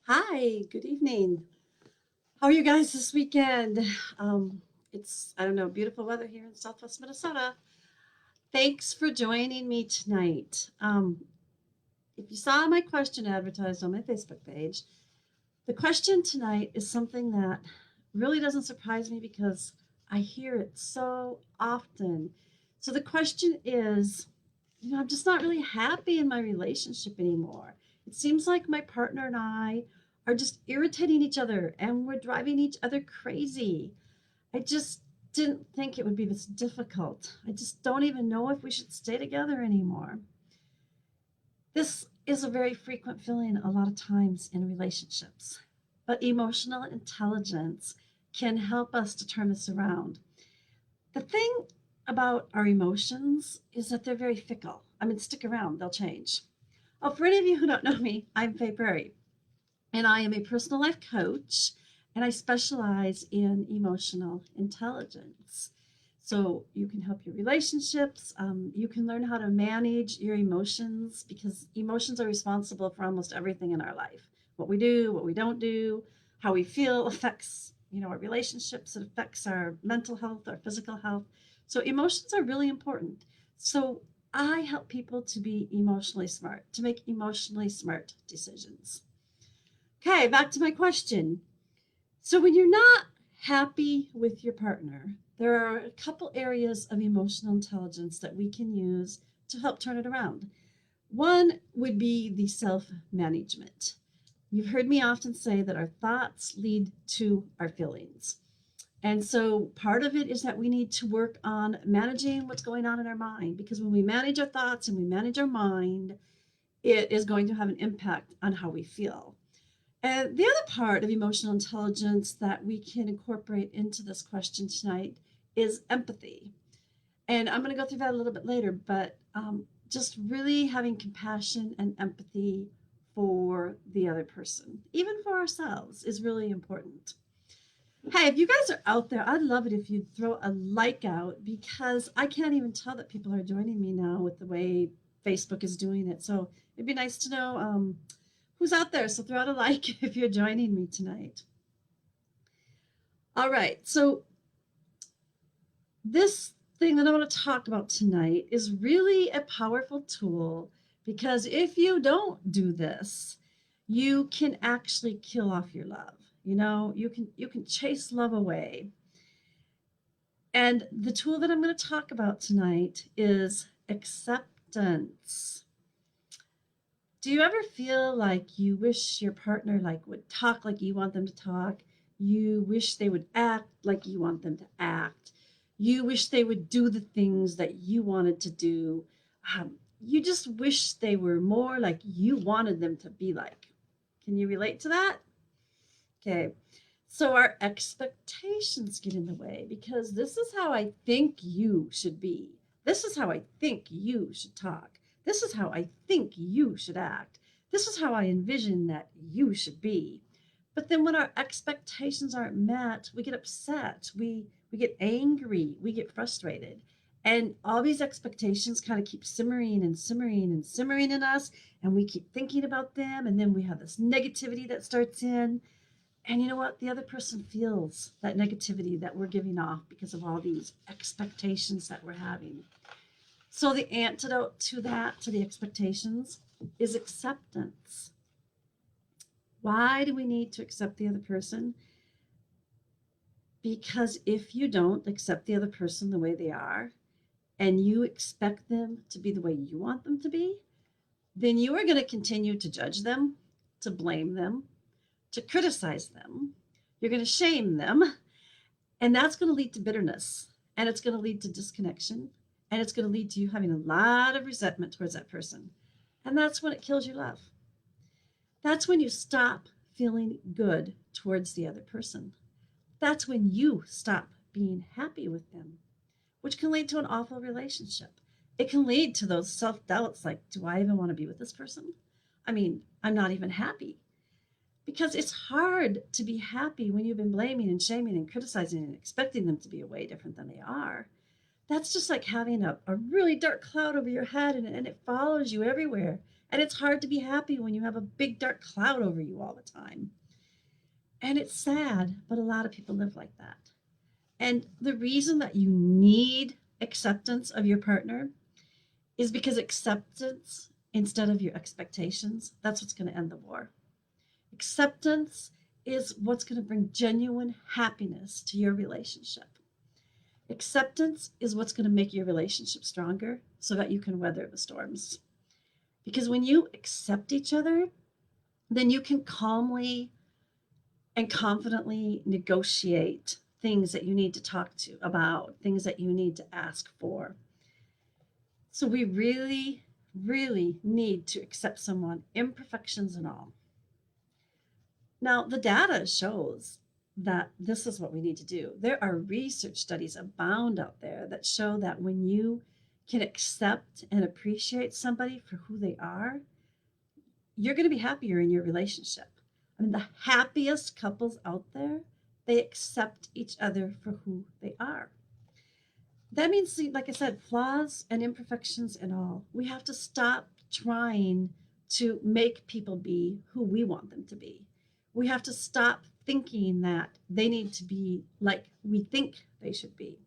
Hi, good evening. How are you guys this weekend? It's, I don't know, beautiful weather here in Southwest Minnesota. Thanks for joining me tonight. If you saw my question advertised on my Facebook page, the question tonight is something that really doesn't surprise me because I hear it so often. So the question is, I'm just not really happy in my relationship anymore. It seems like my partner and I are just irritating each other and we're driving each other crazy. I just didn't think it would be this difficult. I just don't even know if we should stay together anymore. This is a very frequent feeling a lot of times in relationships, but emotional intelligence can help us to turn this around. The thing about our emotions is that they're very fickle. I mean, stick around, they'll change. Oh, for any of you who don't know me, I'm Faye Prairie, and I am a personal life coach, and I specialize in emotional intelligence. So you can help your relationships. You can learn how to manage your emotions because emotions are responsible for almost everything in our life. What we do, what we don't do, how we feel affects our relationships. It affects our mental health, our physical health. So emotions are really important. So I help people to be emotionally smart, to make emotionally smart decisions. Okay, back to my question. So when you're not happy with your partner, there are a couple areas of emotional intelligence that we can use to help turn it around. One would be the self management. You've heard me often say that our thoughts lead to our feelings. And so part of it is that we need to work on managing what's going on in our mind because when we manage our thoughts and we manage our mind, it is going to have an impact on how we feel. And the other part of emotional intelligence that we can incorporate into this question tonight is empathy. And I'm going to go through that a little bit later, but just really having compassion and empathy for the other person, even for ourselves, is really important. Hey, if you guys are out there, I'd love it if you'd throw a like out because I can't even tell that people are joining me now with the way Facebook is doing it. So it'd be nice to know who's out there. So throw out a like if you're joining me tonight. All right. So this thing that I want to talk about tonight is really a powerful tool because if you don't do this, you can actually kill off your love. You can chase love away. And the tool that I'm going to talk about tonight is acceptance. Do you ever feel like you wish your partner would talk like you want them to talk? You wish they would act like you want them to act. You wish they would do the things that you wanted to do. You just wish they were more like you wanted them to be like. Can you relate to that? Okay. So our expectations get in the way because this is how I think you should be. This is how I think you should talk. This is how I think you should act. This is how I envision that you should be. But then when our expectations aren't met, we get upset. We get angry. We get frustrated. And all these expectations kind of keep simmering and simmering and simmering in us. And we keep thinking about them. And then we have this negativity that starts in. And you know what? The other person feels that negativity that we're giving off because of all these expectations that we're having. So, the antidote to that, to the expectations, is acceptance. Why do we need to accept the other person? Because if you don't accept the other person the way they are, and you expect them to be the way you want them to be, then you are going to continue to judge them, to blame them, to criticize them. You're going to shame them. And that's going to lead to bitterness and it's going to lead to disconnection and it's going to lead to you having a lot of resentment towards that person. And that's when it kills your love. That's when you stop feeling good towards the other person. That's when you stop being happy with them, which can lead to an awful relationship. It can lead to those self doubts like, do I even want to be with this person? I mean, I'm not even happy because it's hard to be happy when you've been blaming and shaming and criticizing and expecting them to be way different than they are. That's just like having a really dark cloud over your head and it follows you everywhere. And it's hard to be happy when you have a big dark cloud over you all the time. And it's sad, but a lot of people live like that. And the reason that you need acceptance of your partner is because acceptance instead of your expectations, that's what's going to end the war. Acceptance is what's going to bring genuine happiness to your relationship. Acceptance is what's going to make your relationship stronger so that you can weather the storms. Because when you accept each other, then you can calmly and confidently negotiate things that you need to talk to about, things that you need to ask for. So we really, really need to accept someone, imperfections and all. Now, the data shows that this is what we need to do. There are research studies abound out there that show that when you can accept and appreciate somebody for who they are, you're going to be happier in your relationship. I mean, the happiest couples out there, they accept each other for who they are. That means, like I said, flaws and imperfections and all. We have to stop trying to make people be who we want them to be. We have to stop thinking that they need to be like we think they should be.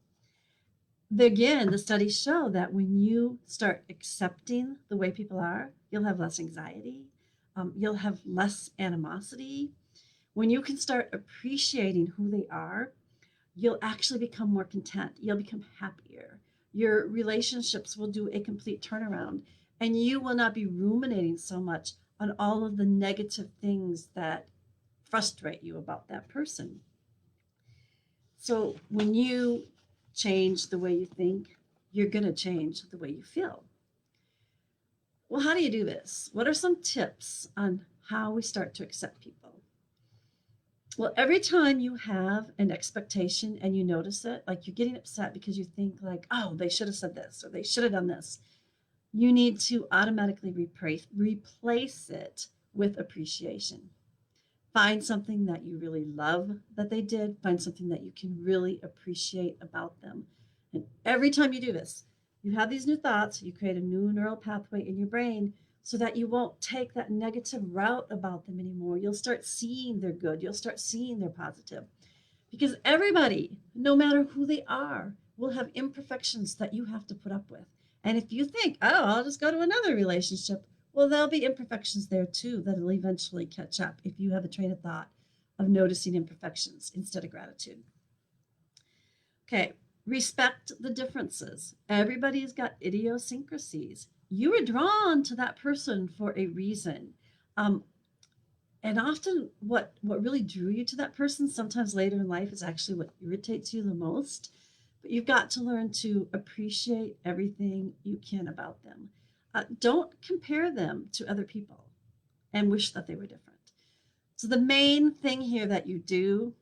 Again, the studies show that when you start accepting the way people are, you'll have less anxiety, you'll have less animosity. When you can start appreciating who they are, you'll actually become more content. You'll become happier. Your relationships will do a complete turnaround, and you will not be ruminating so much on all of the negative things that frustrate you about that person. So when you change the way you think, you're going to change the way you feel. Well, how do you do this? What are some tips on how we start to accept people? Well, every time you have an expectation and you notice it, like you're getting upset because you think like, oh, they should have said this or they should have done this, you need to automatically replace it with appreciation. Find something that you really love that they did. Find something that you can really appreciate about them. And every time you do this, you have these new thoughts, you create a new neural pathway in your brain so that you won't take that negative route about them anymore. You'll start seeing their good. You'll start seeing their positive. Because everybody, no matter who they are, will have imperfections that you have to put up with. And if you think, oh, I'll just go to another relationship, well, there'll be imperfections there too that'll eventually catch up if you have a train of thought of noticing imperfections instead of gratitude. Okay, respect the differences. Everybody's got idiosyncrasies. You were drawn to that person for a reason. And often what really drew you to that person sometimes later in life is actually what irritates you the most. But you've got to learn to appreciate everything you can about them. Don't compare them to other people and wish that they were different. So the main thing here that you do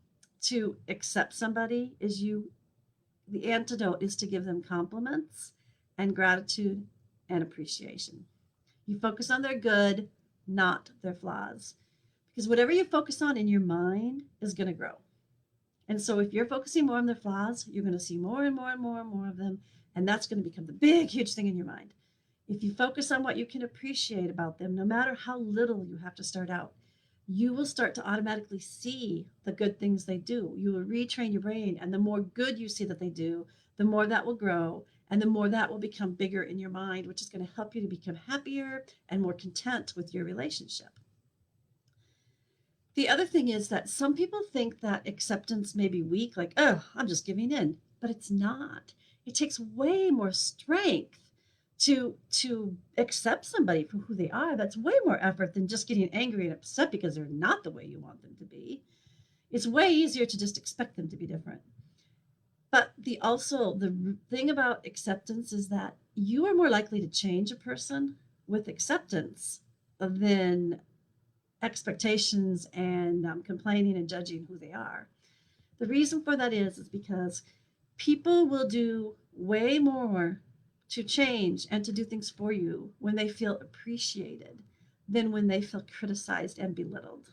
to accept somebody is the antidote is to give them compliments and gratitude and appreciation. You focus on their good, not their flaws. Because whatever you focus on in your mind is going to grow. And so if you're focusing more on their flaws, you're going to see more and more and more and more of them. And that's going to become the big, huge thing in your mind. If you focus on what you can appreciate about them, no matter how little you have to start out, you will start to automatically see the good things they do. You will retrain your brain. And the more good you see that they do, the more that will grow. And the more that will become bigger in your mind, which is going to help you to become happier and more content with your relationship. The other thing is that some people think that acceptance may be weak, like, oh, I'm just giving in. But it's not. It takes way more strength to accept somebody for who they are. That's way more effort than just getting angry and upset because they're not the way you want them to be. It's way easier to just expect them to be different. But the thing about acceptance is that you are more likely to change a person with acceptance than expectations and complaining and judging who they are. The reason for that is because people will do way more to change and to do things for you when they feel appreciated than when they feel criticized and belittled.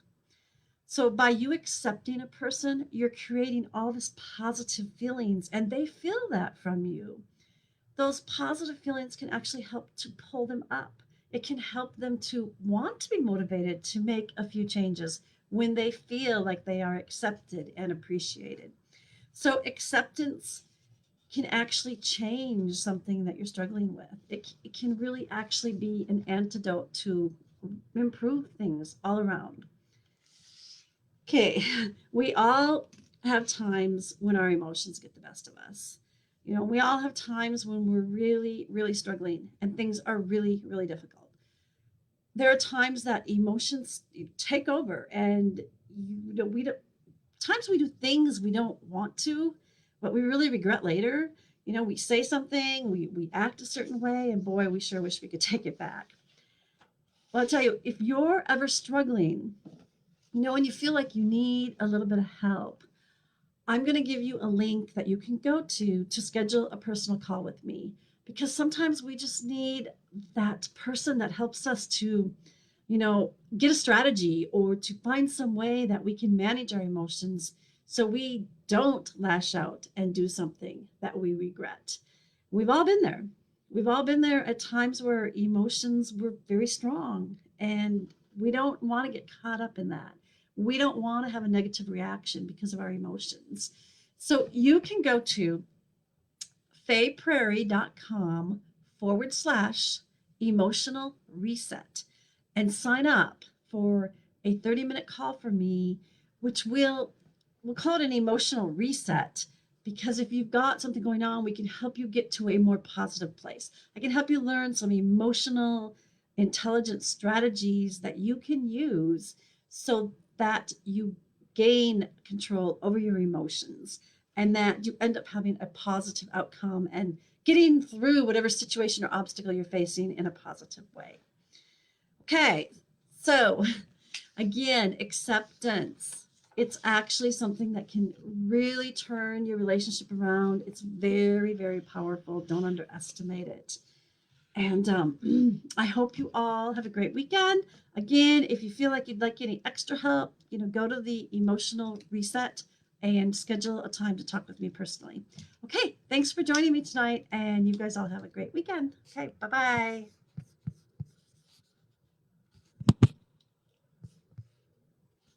So by you accepting a person, you're creating all this positive feelings and they feel that from you. Those positive feelings can actually help to pull them up. It can help them to want to be motivated to make a few changes when they feel like they are accepted and appreciated. So, acceptance can actually change something that you're struggling with. It can really actually be an antidote to improve things all around. Okay, we all have times when our emotions get the best of us. You know, we all have times when we're really, really struggling and things are really, really difficult. There are times that emotions take over, and we don't, times we do things we don't want to, but we really regret later. You know, we say something, we act a certain way, and boy, we sure wish we could take it back. Well, I'll tell you, if you're ever struggling, you know, and you feel like you need a little bit of help, I'm going to give you a link that you can go to schedule a personal call with me, because sometimes we just need that person that helps us to, you know, get a strategy or to find some way that we can manage our emotions so we don't lash out and do something that we regret. We've all been there. We've all been there at times where emotions were very strong, and we don't want to get caught up in that. We don't want to have a negative reaction because of our emotions. So you can go to fayprairie.com/emotional reset and sign up for a 30-minute call for me, which we'll call it an emotional reset, because if you've got something going on, we can help you get to a more positive place. I can help you learn some emotional intelligence strategies that you can use so that you gain control over your emotions and that you end up having a positive outcome and getting through whatever situation or obstacle you're facing in a positive way. Okay, so again, acceptance. It's actually something that can really turn your relationship around. It's very, very powerful. Don't underestimate it. And I hope you all have a great weekend. Again, if you feel like you'd like any extra help, you know, go to the emotional reset and schedule a time to talk with me personally. Okay, thanks for joining me tonight, and you guys all have a great weekend. Okay, bye-bye.